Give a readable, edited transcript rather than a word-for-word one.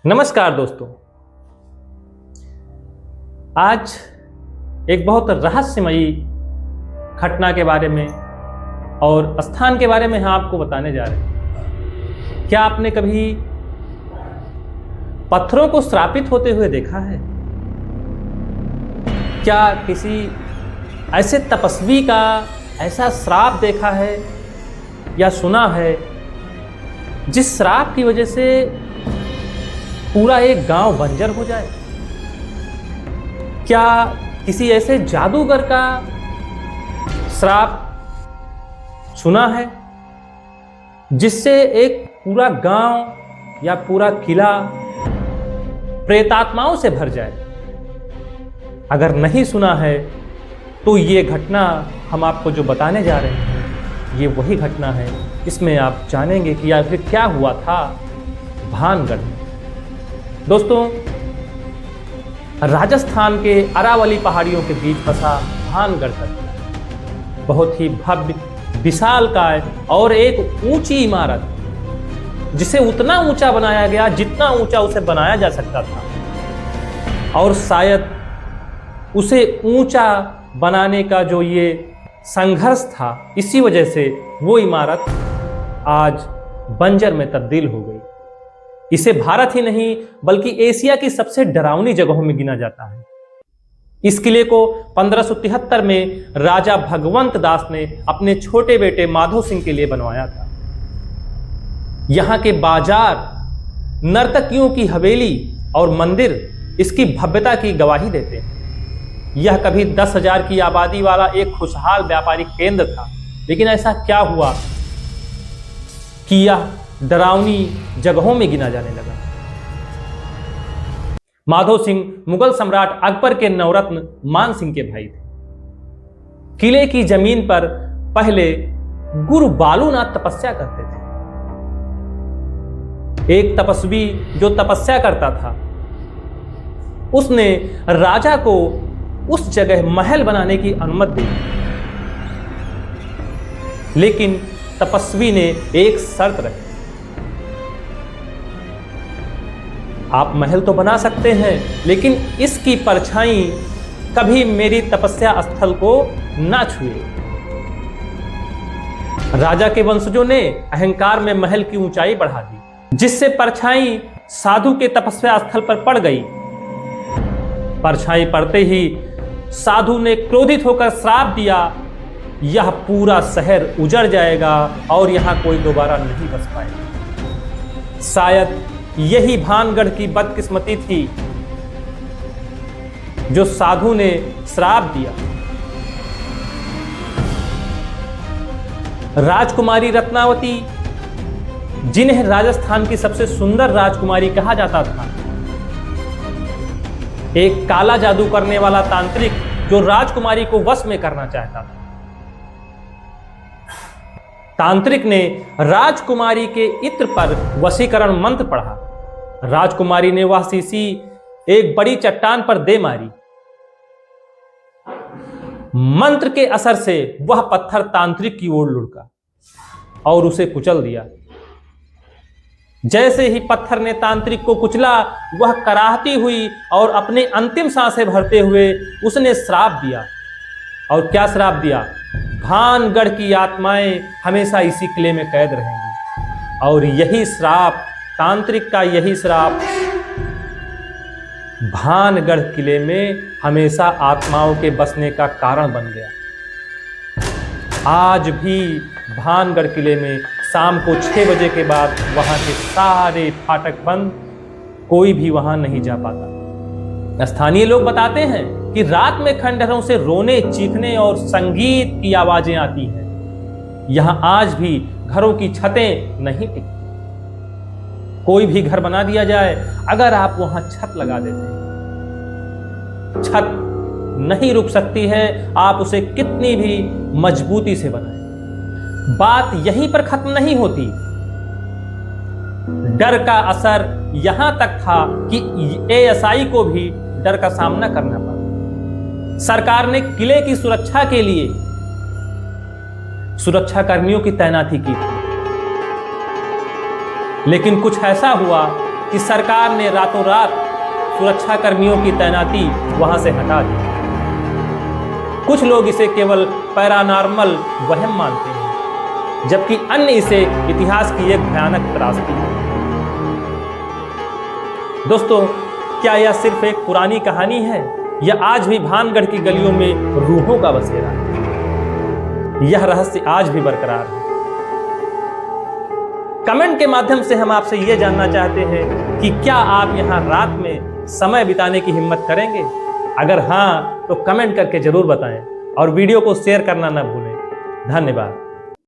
नमस्कार दोस्तों। आज एक बहुत रहस्यमयी घटना के बारे में और स्थान के बारे में हम आपको बताने जा रहे हैं। क्या आपने कभी पत्थरों को श्रापित होते हुए देखा है? क्या किसी ऐसे तपस्वी का ऐसा श्राप देखा है या सुना है जिस श्राप की वजह से पूरा एक गांव बंजर हो जाए? क्या किसी ऐसे जादूगर का श्राप सुना है जिससे एक पूरा गांव या पूरा किला प्रेतात्माओं से भर जाए? अगर नहीं सुना है तो ये घटना हम आपको जो बताने जा रहे हैं ये वही घटना है। इसमें आप जानेंगे कि आखिर क्या हुआ था भानगढ़ में। दोस्तों, राजस्थान के अरावली पहाड़ियों के बीच बसा भानगढ़ का किला बहुत ही भव्य विशालकाय और एक ऊंची इमारत, जिसे उतना ऊंचा बनाया गया जितना ऊंचा उसे बनाया जा सकता था। और शायद उसे ऊंचा बनाने का जो ये संघर्ष था, इसी वजह से वो इमारत आज बंजर में तब्दील हो गई। इसे भारत ही नहीं बल्कि एशिया की सबसे डरावनी जगहों में गिना जाता है। इस किले को 1573 में राजा भगवंत दास ने अपने छोटे बेटे माधो सिंह के लिए बनवाया था। यहाँ के बाजार, नर्तकियों की हवेली और मंदिर इसकी भव्यता की गवाही देते हैं। यह कभी 10,000 की आबादी वाला एक खुशहाल व्यापारिक केंद्र था, लेकिन ऐसा क्या हुआ कि यह डरावनी जगहों में गिना जाने लगा। माधो सिंह मुगल सम्राट अकबर के नवरत्न मान सिंह के भाई थे। किले की जमीन पर पहले गुरु बालूनाथ तपस्या करते थे। एक तपस्वी जो तपस्या करता था, उसने राजा को उस जगह महल बनाने की अनुमति दी, लेकिन तपस्वी ने एक शर्त रखी। आप महल तो बना सकते हैं, लेकिन इसकी परछाई कभी मेरी तपस्या स्थल को ना छुए। राजा के वंशजों ने अहंकार में महल की ऊंचाई बढ़ा दी, जिससे परछाई साधु के तपस्या स्थल पर पड़ गई। परछाई पड़ते ही साधु ने क्रोधित होकर श्राप दिया, यह पूरा शहर उजड़ जाएगा और यहां कोई दोबारा नहीं बस पाएगा। शायद यही भानगढ़ की बदकिस्मती थी जो साधु ने श्राप दिया। राजकुमारी रत्नावती, जिन्हें राजस्थान की सबसे सुंदर राजकुमारी कहा जाता था, एक काला जादू करने वाला तांत्रिक जो राजकुमारी को वश में करना चाहता था। तांत्रिक ने राजकुमारी के इत्र पर वशीकरण मंत्र पढ़ा। राजकुमारी ने वह शीशी एक बड़ी चट्टान पर दे मारी। मंत्र के असर से वह पत्थर तांत्रिक की ओर लुढ़का और उसे कुचल दिया। जैसे ही पत्थर ने तांत्रिक को कुचला, वह कराहती हुई और अपने अंतिम सांसें भरते हुए उसने श्राप दिया। और क्या श्राप दिया? भानगढ़ की आत्माएं हमेशा इसी किले में कैद रहेंगी। और यही श्राप, तांत्रिक का यही श्राप, भानगढ़ किले में हमेशा आत्माओं के बसने का कारण बन गया। आज भी भानगढ़ किले में शाम को 6 बजे के बाद वहां के सारे फाटक बंद, कोई भी वहां नहीं जा पाता। स्थानीय लोग बताते हैं कि रात में खंडहरों से रोने, चीखने और संगीत की आवाजें आती हैं। यहां आज भी घरों की छतें नहीं टिकती। कोई भी घर बना दिया जाए, अगर आप वहां छत लगा देते हैं, छत नहीं रुक सकती है, आप उसे कितनी भी मजबूती से बनाएं। बात यहीं पर खत्म नहीं होती। डर का असर यहां तक था कि एएसआई को भी डर का सामना करना पड़ा। सरकार ने किले की सुरक्षा के लिए सुरक्षा कर्मियों की तैनाती की थी। लेकिन कुछ ऐसा हुआ कि कि सरकार ने रातों रात सुरक्षा कर्मियों की तैनाती वहां से हटा दी। कुछ लोग इसे केवल पैरानॉर्मल वहम मानते हैं, जबकि अन्य इसे इतिहास की एक भयानक त्रासदी है। दोस्तों, क्या यह सिर्फ एक पुरानी कहानी है या आज भी भानगढ़ की गलियों में रूहों का बसेरा है? यह रहस्य आज भी बरकरार है। कमेंट के माध्यम से हम आपसे यह जानना चाहते हैं कि क्या आप यहां रात में समय बिताने की हिम्मत करेंगे? अगर हां, तो कमेंट करके जरूर बताएं और वीडियो को शेयर करना न भूलें। धन्यवाद।